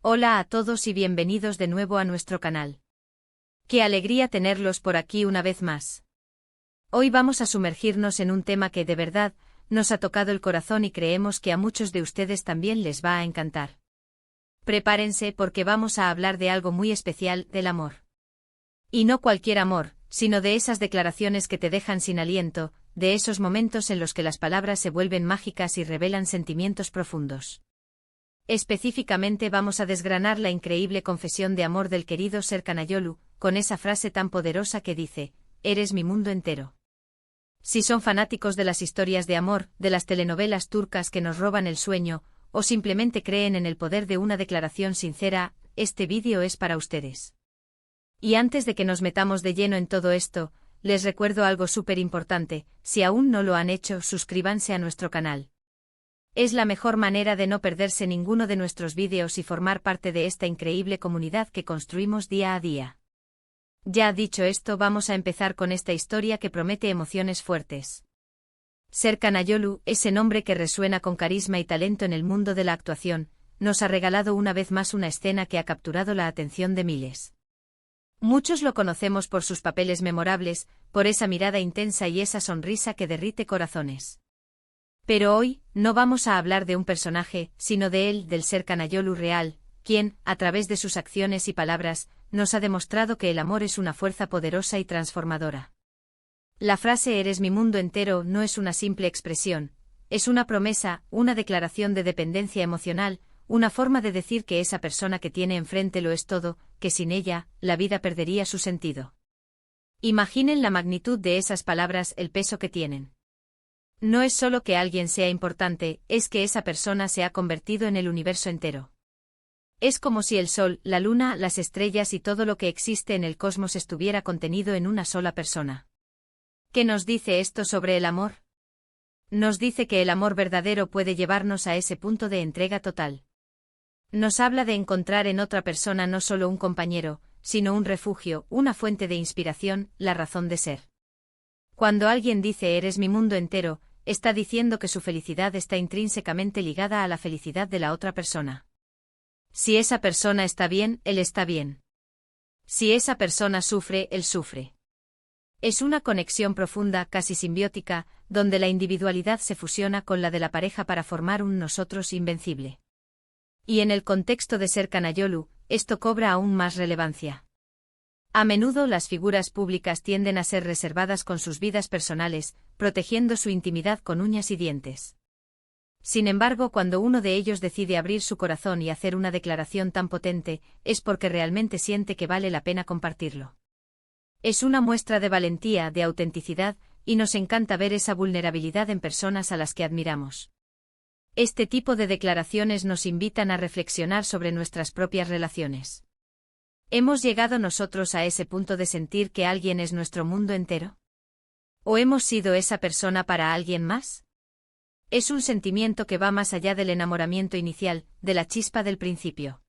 Hola a todos y bienvenidos de nuevo a nuestro canal. Qué alegría tenerlos por aquí una vez más. Hoy vamos a sumergirnos en un tema que de verdad nos ha tocado el corazón y creemos que a muchos de ustedes también les va a encantar. Prepárense porque vamos a hablar de algo muy especial, del amor. Y no cualquier amor, sino de esas declaraciones que te dejan sin aliento, de esos momentos en los que las palabras se vuelven mágicas y revelan sentimientos profundos. Específicamente vamos a desgranar la increíble confesión de amor del querido Serkan Ayolu, con esa frase tan poderosa que dice: "Eres mi mundo entero". Si son fanáticos de las historias de amor, de las telenovelas turcas que nos roban el sueño, o simplemente creen en el poder de una declaración sincera, este vídeo es para ustedes. Y antes de que nos metamos de lleno en todo esto, les recuerdo algo súper importante: si aún no lo han hecho, suscríbanse a nuestro canal. Es la mejor manera de no perderse ninguno de nuestros vídeos y formar parte de esta increíble comunidad que construimos día a día. Ya dicho esto, vamos a empezar con esta historia que promete emociones fuertes. Serkan Ayolu, ese nombre que resuena con carisma y talento en el mundo de la actuación, nos ha regalado una vez más una escena que ha capturado la atención de miles. Muchos lo conocemos por sus papeles memorables, por esa mirada intensa y esa sonrisa que derrite corazones. Pero hoy, no vamos a hablar de un personaje, sino de él, del Serkan Ayolu real, quien, a través de sus acciones y palabras, nos ha demostrado que el amor es una fuerza poderosa y transformadora. La frase "eres mi mundo entero" no es una simple expresión, es una promesa, una declaración de dependencia emocional, una forma de decir que esa persona que tiene enfrente lo es todo, que sin ella, la vida perdería su sentido. Imaginen la magnitud de esas palabras, el peso que tienen. No es solo que alguien sea importante, es que esa persona se ha convertido en el universo entero. Es como si el sol, la luna, las estrellas y todo lo que existe en el cosmos estuviera contenido en una sola persona. ¿Qué nos dice esto sobre el amor? Nos dice que el amor verdadero puede llevarnos a ese punto de entrega total. Nos habla de encontrar en otra persona no solo un compañero, sino un refugio, una fuente de inspiración, la razón de ser. Cuando alguien dice "eres mi mundo entero", está diciendo que su felicidad está intrínsecamente ligada a la felicidad de la otra persona. Si esa persona está bien, él está bien. Si esa persona sufre, él sufre. Es una conexión profunda, casi simbiótica, donde la individualidad se fusiona con la de la pareja para formar un nosotros invencible. Y en el contexto de Serkan Ayolu, esto cobra aún más relevancia. A menudo las figuras públicas tienden a ser reservadas con sus vidas personales, protegiendo su intimidad con uñas y dientes. Sin embargo, cuando uno de ellos decide abrir su corazón y hacer una declaración tan potente, es porque realmente siente que vale la pena compartirlo. Es una muestra de valentía, de autenticidad, y nos encanta ver esa vulnerabilidad en personas a las que admiramos. Este tipo de declaraciones nos invitan a reflexionar sobre nuestras propias relaciones. ¿Hemos llegado nosotros a ese punto de sentir que alguien es nuestro mundo entero? ¿O hemos sido esa persona para alguien más? Es un sentimiento que va más allá del enamoramiento inicial, de la chispa del principio.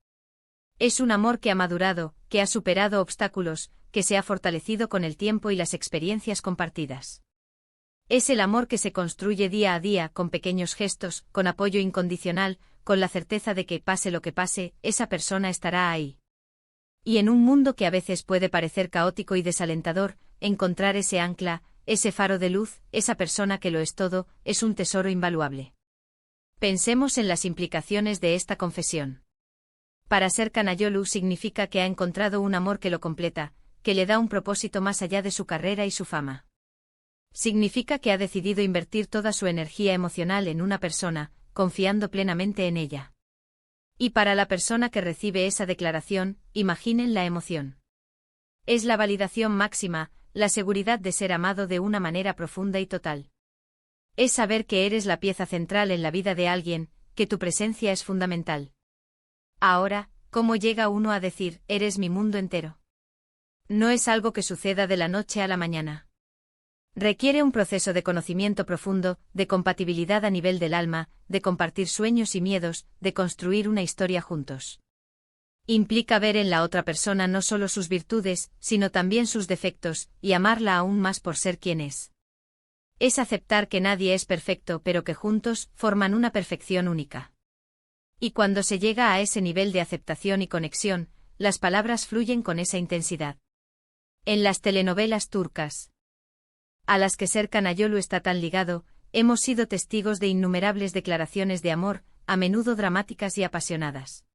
Es un amor que ha madurado, que ha superado obstáculos, que se ha fortalecido con el tiempo y las experiencias compartidas. Es el amor que se construye día a día, con pequeños gestos, con apoyo incondicional, con la certeza de que, pase lo que pase, esa persona estará ahí. Y en un mundo que a veces puede parecer caótico y desalentador, encontrar ese ancla, ese faro de luz, esa persona que lo es todo, es un tesoro invaluable. Pensemos en las implicaciones de esta confesión. Para Serkan Ayolu significa que ha encontrado un amor que lo completa, que le da un propósito más allá de su carrera y su fama. Significa que ha decidido invertir toda su energía emocional en una persona, confiando plenamente en ella. Y para la persona que recibe esa declaración, imaginen la emoción. Es la validación máxima, la seguridad de ser amado de una manera profunda y total. Es saber que eres la pieza central en la vida de alguien, que tu presencia es fundamental. Ahora, ¿cómo llega uno a decir "eres mi mundo entero"? No es algo que suceda de la noche a la mañana. Requiere un proceso de conocimiento profundo, de compatibilidad a nivel del alma, de compartir sueños y miedos, de construir una historia juntos. Implica ver en la otra persona no solo sus virtudes, sino también sus defectos, y amarla aún más por ser quien es. Es aceptar que nadie es perfecto, pero que juntos forman una perfección única. Y cuando se llega a ese nivel de aceptación y conexión, las palabras fluyen con esa intensidad. En las telenovelas turcas, a las que Serkan Ayolu está tan ligado, hemos sido testigos de innumerables declaraciones de amor, a menudo dramáticas y apasionadas.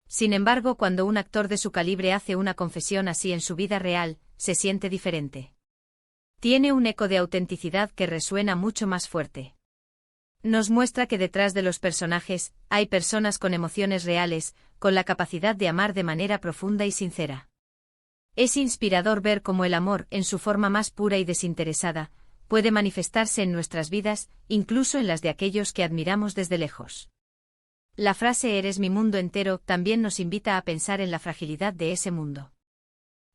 Sin embargo, cuando un actor de su calibre hace una confesión así en su vida real, se siente diferente. Tiene un eco de autenticidad que resuena mucho más fuerte. Nos muestra que detrás de los personajes, hay personas con emociones reales, con la capacidad de amar de manera profunda y sincera. Es inspirador ver cómo el amor, en su forma más pura y desinteresada, puede manifestarse en nuestras vidas, incluso en las de aquellos que admiramos desde lejos. La frase "eres mi mundo entero" también nos invita a pensar en la fragilidad de ese mundo.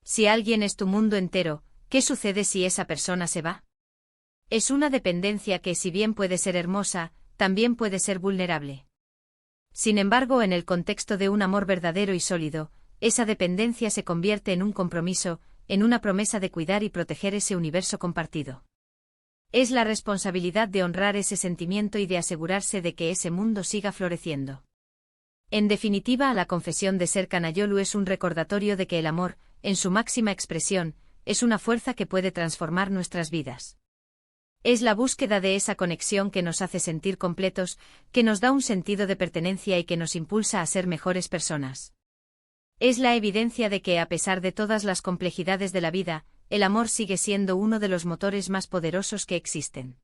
Si alguien es tu mundo entero, ¿qué sucede si esa persona se va? Es una dependencia que, si bien puede ser hermosa, también puede ser vulnerable. Sin embargo, en el contexto de un amor verdadero y sólido, esa dependencia se convierte en un compromiso, en una promesa de cuidar y proteger ese universo compartido. Es la responsabilidad de honrar ese sentimiento y de asegurarse de que ese mundo siga floreciendo. En definitiva, la confesión de Serkan Ayolu es un recordatorio de que el amor, en su máxima expresión, es una fuerza que puede transformar nuestras vidas. Es la búsqueda de esa conexión que nos hace sentir completos, que nos da un sentido de pertenencia y que nos impulsa a ser mejores personas. Es la evidencia de que, a pesar de todas las complejidades de la vida, el amor sigue siendo uno de los motores más poderosos que existen.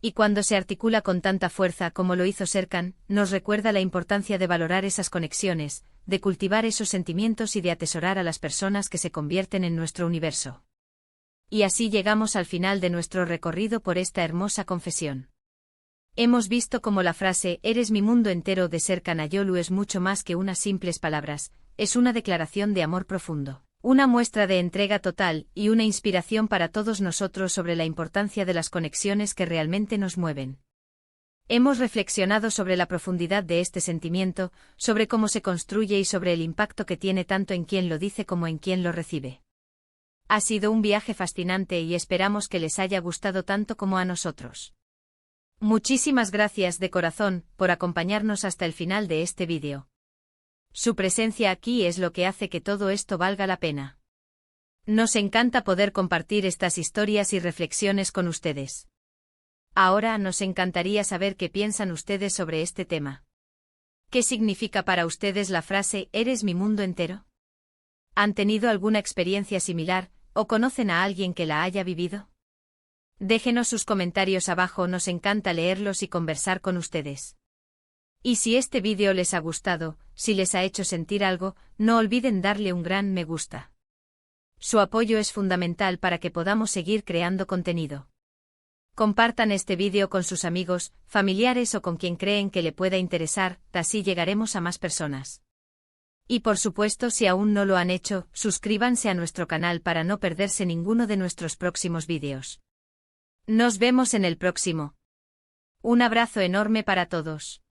Y cuando se articula con tanta fuerza como lo hizo Serkan, nos recuerda la importancia de valorar esas conexiones, de cultivar esos sentimientos y de atesorar a las personas que se convierten en nuestro universo. Y así llegamos al final de nuestro recorrido por esta hermosa confesión. Hemos visto cómo la frase "eres mi mundo entero" de Serkan Ayolu es mucho más que unas simples palabras, es una declaración de amor profundo, una muestra de entrega total y una inspiración para todos nosotros sobre la importancia de las conexiones que realmente nos mueven. Hemos reflexionado sobre la profundidad de este sentimiento, sobre cómo se construye y sobre el impacto que tiene tanto en quien lo dice como en quien lo recibe. Ha sido un viaje fascinante y esperamos que les haya gustado tanto como a nosotros. Muchísimas gracias de corazón por acompañarnos hasta el final de este vídeo. Su presencia aquí es lo que hace que todo esto valga la pena. Nos encanta poder compartir estas historias y reflexiones con ustedes. Ahora nos encantaría saber qué piensan ustedes sobre este tema. ¿Qué significa para ustedes la frase "eres mi mundo entero"? ¿Han tenido alguna experiencia similar, o conocen a alguien que la haya vivido? Déjenos sus comentarios abajo, nos encanta leerlos y conversar con ustedes. Y si este vídeo les ha gustado, si les ha hecho sentir algo, no olviden darle un gran me gusta. Su apoyo es fundamental para que podamos seguir creando contenido. Compartan este vídeo con sus amigos, familiares o con quien creen que le pueda interesar, así llegaremos a más personas. Y por supuesto, si aún no lo han hecho, suscríbanse a nuestro canal para no perderse ninguno de nuestros próximos vídeos. Nos vemos en el próximo. Un abrazo enorme para todos.